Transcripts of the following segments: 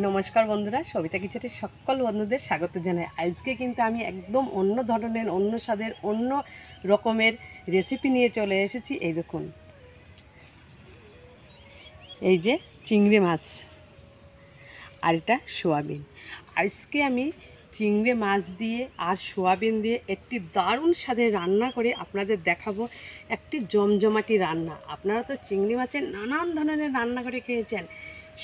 নমস্কার বন্ধুরা, সবিতা কিচেনের সকল বন্ধুদের স্বাগত জানাই। আজকে কিন্তু আমি একদম অন্য ধরনের, অন্য স্বাদের, অন্য রকমের রেসিপি নিয়ে চলে এসেছি। এই দেখুন, এই যে চিংড়ি মাছ আর এটা সোয়াবিন। আজকে আমি চিংড়ি মাছ দিয়ে আর সোয়াবিন দিয়ে একটি দারুণ স্বাদের রান্না করে আপনাদের দেখাবো। একটি জমজমাটি রান্না। আপনারা তো চিংড়ি মাছের নানান ধরনের রান্না করে খেয়েছেন,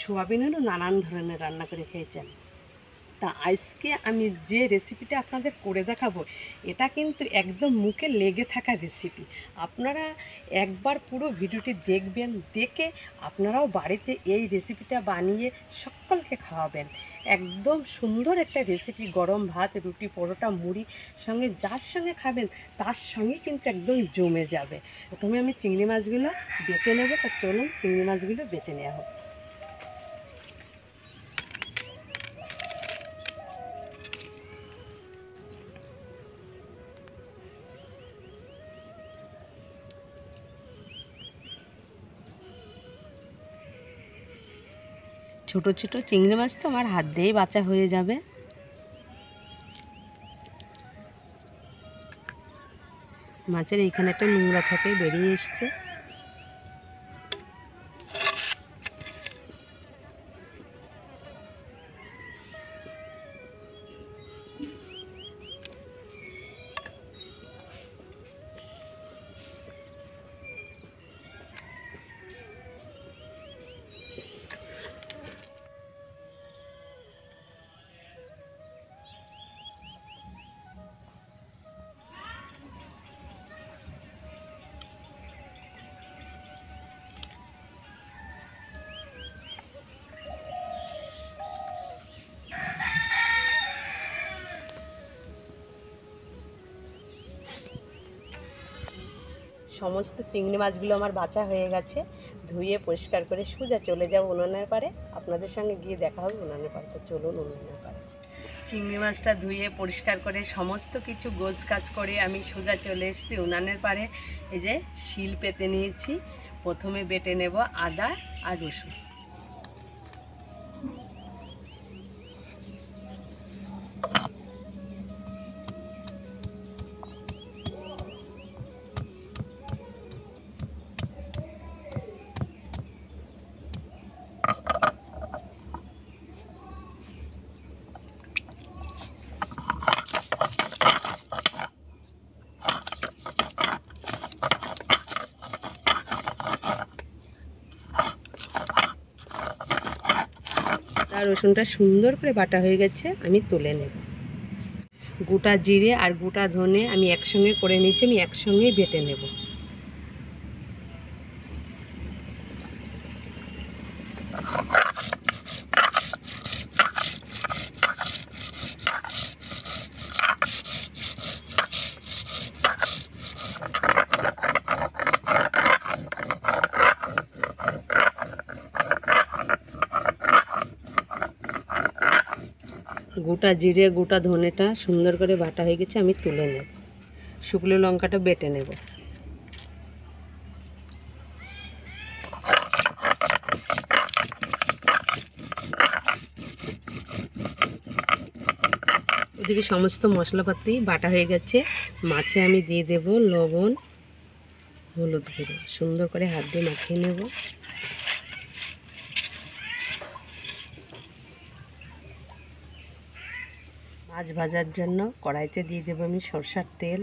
সোয়াবিনেরও নানান ধরনের রান্না করে খেয়েছেন। তা আজকে আমি যে রেসিপিটা আপনাদের করে দেখাবো, এটা কিন্তু একদম মুখে লেগে থাকা রেসিপি। আপনারা একবার পুরো ভিডিওটি দেখবেন, দেখে আপনারাও বাড়িতে এই রেসিপিটা বানিয়ে সকলকে খাওয়াবেন। একদম সুন্দর একটা রেসিপি। গরম ভাত, রুটি, পরোটা, মুড়ি সঙ্গে যার সঙ্গে খাবেন তার সঙ্গে কিন্তু একদম জমে যাবে। প্রথমে আমি চিংড়ি মাছগুলো বেছে নেব। তা চলুন চিংড়ি মাছগুলো বেছে নেওয়া হোক। ছোট ছোট চিংড়ি মাছ তো আমার হাত দিয়েই বাছা হয়ে যাবে। মাছের এইখানে একটা নোংরা থাকে, বেরিয়ে এসছে। সমস্ত চিংড়ি মাছগুলো আমার বাছা হয়ে গেছে। ধুয়ে পরিষ্কার করে সোজা চলে যাব উনুনের পাড়ে। আপনাদের সঙ্গে গিয়ে দেখা হবে উনুনের পাড়ে। তো চলুন উনুনের পাড়ে। চিংড়ি মাছটা ধুয়ে পরিষ্কার করে সমস্ত কিছু গোছ কাজ করে আমি সোজা চলে এসেছি উনানের পাড়ে। এই যে শিল পেতে নিয়েছি। প্রথমে বেটে নেব আদা আর রসুন। আর রসুনটা সুন্দর করে বাটা হয়ে গেছে, আমি তুলে নেব। গোটা জিরে আর গোটা ধনে আমি একসঙ্গে করে নিচ্ছি, আমি একসঙ্গেই বেটে নেব। গোটা জিরে গোটা ধনেটা সুন্দর করে বাটা হয়ে গেছে, আমি তুলে নেব। শুকনো লঙ্কাটা বেটে নেব। ওদিকে সমস্ত মশলাপাতি বাটা হয়ে গেছে। মাছে আমি দিয়ে দেব লবণ, হলুদ গুঁড়ো। সুন্দর করে হাত দিয়ে মাখিয়ে নেব। মাছ ভাজার জন্য কড়াইতে দিয়ে দেবো আমি সরষের তেল।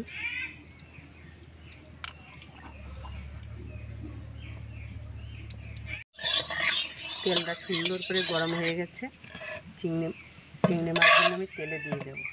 তেলটা সুন্দর করে গরম হয়ে গেছে। চিংড়ি মাছগুলো আমি তেলে দিয়ে দেবো।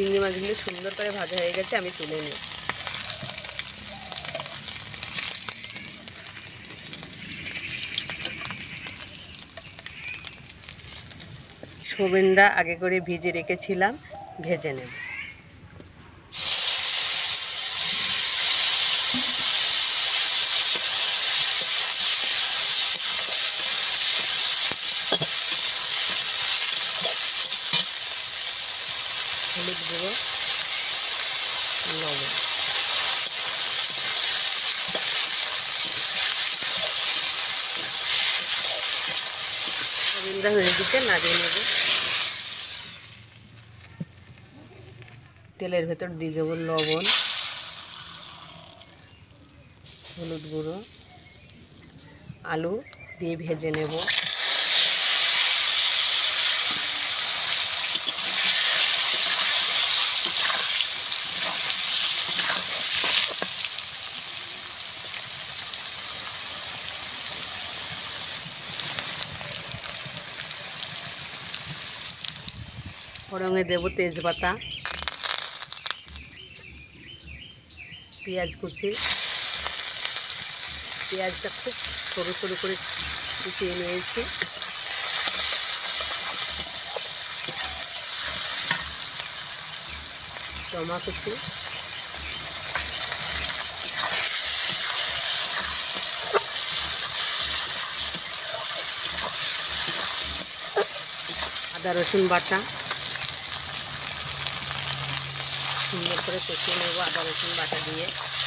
চিংড়ি মাছগুলো সুন্দর করে ভাজা হয়ে গেছে, আমি তুলে নিই। সোয়াবিনটা আগে করে ভিজে রেখেছিলাম, ভেজে নেব। হলুদ গুঁড়ো, লবণ, সোয়াবিনটা হয়ে দিতে নাড়িয়ে নেব। তেলের ভেতর দিয়ে দেবো লবণ, হলুদ গুঁড়ো, আলু দিয়ে ভেজে নেব। ফোড়নে দেব তেজপাতা, পেঁয়াজ কুচি। পেঁয়াজটা খুব সরু সরু করে কুচিয়ে নিয়েছি। টমেটো কুচি, আদা রসুন বাটা সুন্দর করে কষিয়ে নেব। আদা রসুন বাটা দিয়ে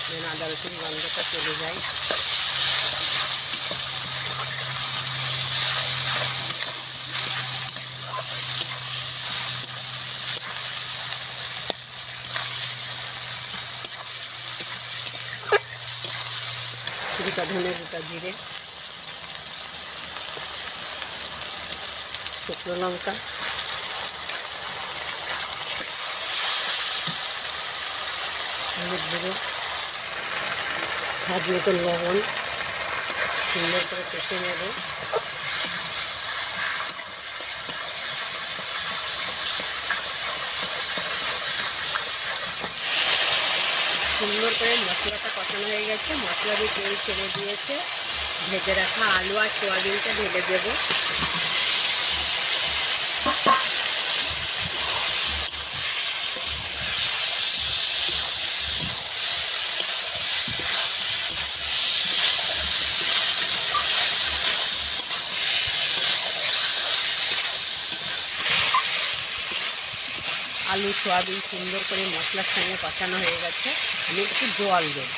যেন আদা রসুন গন্ধটা চলে যায়। গোটা ধনে, গোটা জিরে, শুকনো লঙ্কা, হলুদ গুঁড়ো, স্বাদ মতো লবণ সুন্দর করে কষে নেব। সুন্দর করে মশলাটা কষানো হয়ে গেছে, মশলা দিয়ে তেল ছেড়ে দিয়েছে। ভেজে রাখা আলু আর সোয়াবিনটা ঢেলে দেবো। আলু সোয়াবিন সুন্দর করে মশলার সঙ্গে কষানো হয়ে গেছে, আমি একটু জল দেব।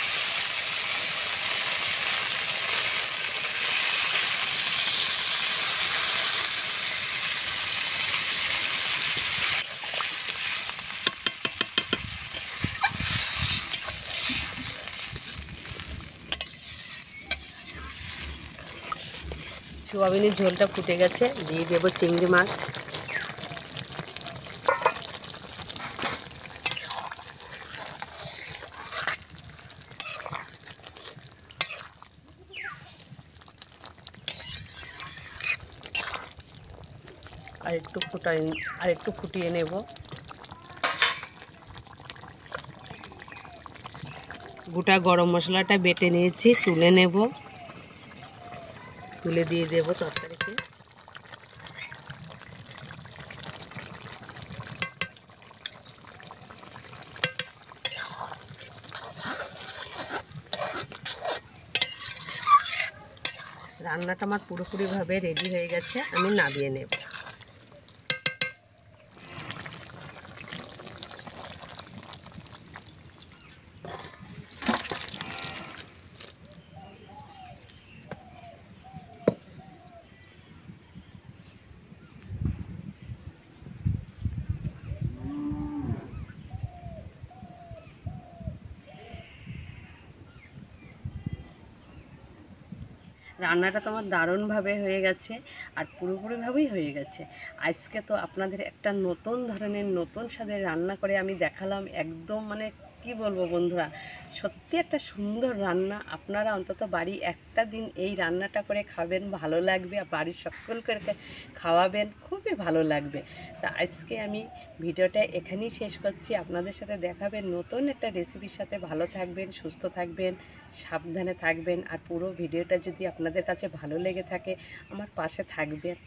সোয়াবিনের ঝোলটা ফুটে গেছে, দিয়ে দেবো চিংড়ি মাছ। আর একটু ফুটিয়ে নেব। গোটা গরম মশলাটা বেটে নিয়েছি, তুলে নেব। তুলে দিয়ে দেবো তরকারিতে। রান্নাটা আমার পুরোপুরিভাবে রেডি হয়ে গেছে, আমি নামিয়ে নেব। রান্নাটা তো আমার দারুণভাবে হয়ে গেছে, আর পুরোপুরিভাবেই হয়ে গেছে। আজকে তো আপনাদের একটা নতুন ধরনের নতুন স্বাদের রান্না করে আমি দেখালাম। একদম মানে কি কি বলবো বন্ধুরা, সত্যি একটা সুন্দর রান্না। আপনারা অন্তত বাড়ি একটা দিন এই রান্নাটা করে খাবেন, ভালো লাগবে, আর বাড়ির সকলকে খাওয়াবেন, খুবই ভালো লাগবে। তা আজকে আমি ভিডিওটা এখানেই শেষ করছি। আপনাদের সাথে দেখাবেন নতুন একটা রেসিপির সাথে। ভালো থাকবেন, সুস্থ থাকবেন, সাবধানে থাকবেন। আর পুরো ভিডিওটা যদি আপনাদের কাছে ভালো লেগে থাকে আমার পাশে থাকবেন।